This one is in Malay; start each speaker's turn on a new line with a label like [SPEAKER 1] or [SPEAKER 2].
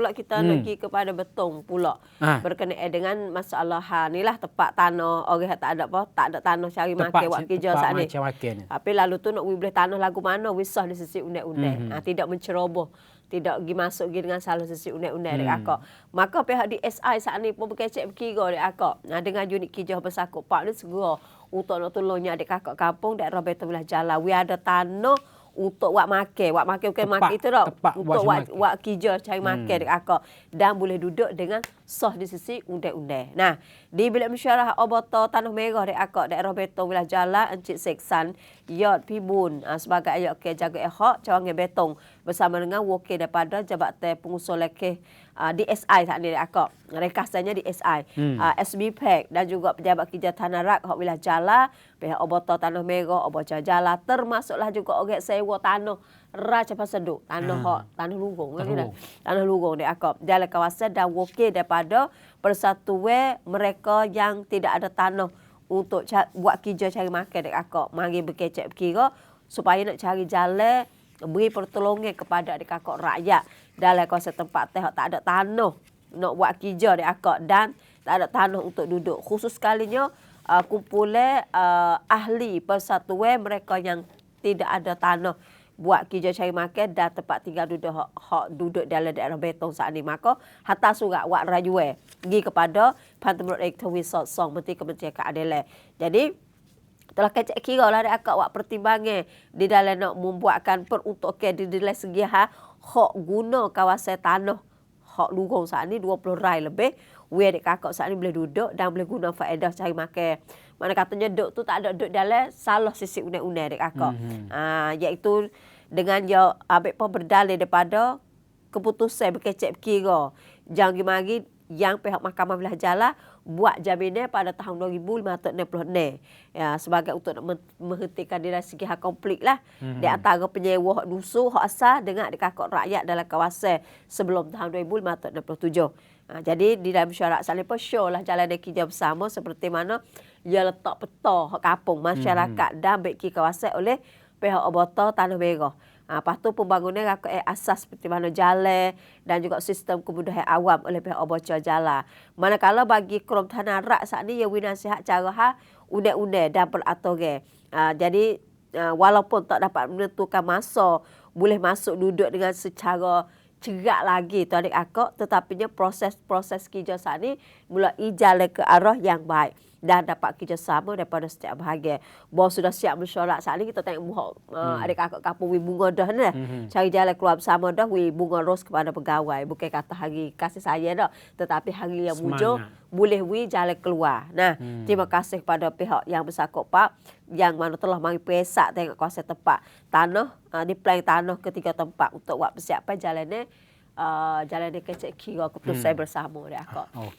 [SPEAKER 1] pula kita nak pergi kepada Betong pula. Berkenaan dengan masalah ni lah tempat tanah orang tak ada apa, tak ada tanah cari makan buat kerja saat ni. Tapi lalu tu nak boleh tanah lagu mana wisah di sisi undang-undang. Tidak menceroboh, tidak pergi masuk pergi dengan salah sisi undang-undang dek akak. Maka pihak DSI saat ni pun berkecek berkira dek akak. Dengan unit kerja bersakut pak ni segera untuk nak tolongnya adik kakak kampung daerah Betong Wilayah Jalan. We ada tanah untuk buat makan bukan makan itu dah. Untuk buat kerja cari makan dekat akak dan boleh duduk dengan sah di sisi undang-undang. Nah, di Bilik Mesyuarat Obata Tanah Merah dekat akak daerah Betong Wilayah Jalan Encik Seksan Yod Pibun sebagai ayat ke jaga hak cawangan Betong bersama dengan wakil daripada Jabatan Pengusul Lekeh DSI saat ni akak. Rekasannya DSI, SBPAC dan juga pejabat kerja Tanah Rak hak wilayah Jalan, pihak Obata Tanah Merah, Obata Jalan termasuklah juga orang sewa tanah Raja Paseduk, tanah lurung tanah lurung dek akak. Dalam kawasan dan wakil daripada persatuan mereka yang tidak ada tanah untuk buat kerja cari makan dek akak. Mari berkecek berkira supaya nak cari jalan beri pertolongan kepada adik kakak rakyat dalam kawasan tempat tak ada tanah nak buat kerja adik kakak dan tak ada tanah untuk duduk. Khusus sekalinya kumpulan ahli persatuan mereka yang tidak ada tanah buat kerja cari makan dan tempat tinggal duduk dalam daerah Betong saat ini. Maka hantar surat wak rayuan pergi kepada Pantemurut Ektor Wisot Song Menteri Kementerian Keadilan. Jadi telah kecek kira lah akak buat pertimbangan di dalam nak membuatkan peruntukan di dalam segi hak guna kawasan tanah hak lurung saat ni 20 rai lebih. We adik kakak saat ni boleh duduk dan boleh guna faedah cari makan. Mana katanya duduk tu tak ada duduk dalam salah sisi undang-undang adik kakak. Iaitu dengan dia ambil pun berdalil daripada keputusan berkecek kira jangan mari yang pihak Mahkamah Wilayah Jalan buat jaminan pada tahun 2566 sebagai untuk menghentikan dari segi hak konflik lah di antara penyewa hak dusun hak asal dengan adik kakak rakyat dalam kawasan sebelum tahun 2567. Jadi di dalam mesyuarat saling show lah jalan kerja bersama seperti mana ia letak peta hak kampung masyarakat dan baiki kawasan oleh pihak Obata Tanah Merah. Lepas tu pembangunan rakyat asas seperti mana jalan dan juga sistem kemudahan awam oleh pihak Obata Jalan. Manakala bagi Kerum Tanah Rak saat ni ia nasihat cara undang-undang dan peraturan. Jadi walaupun tak dapat menentukan masa boleh masuk duduk dengan secara cerak lagi tu adik akak, tetapinya proses kerja saat ni mulai jalan ke arah yang baik dan dapat kerjasama daripada setiap bahagian. Bos sudah siap mesyuarat saat ni kita tengok buhok adik kakak kampung we bunga dah ni. Cari jalan keluar bersama dah we bunga ros kepada pegawai. Bukan kata hari kasih sayang dah, tetapi hari yang mujur boleh we jalan keluar. Nah, terima kasih kepada pihak yang bersangkut pak yang mana telah mari pesak tengok kuasa tempat tanah di plan tanah ketiga tempat untuk buat persiapan jalan ni kecek kira keputusan bersama dia akak.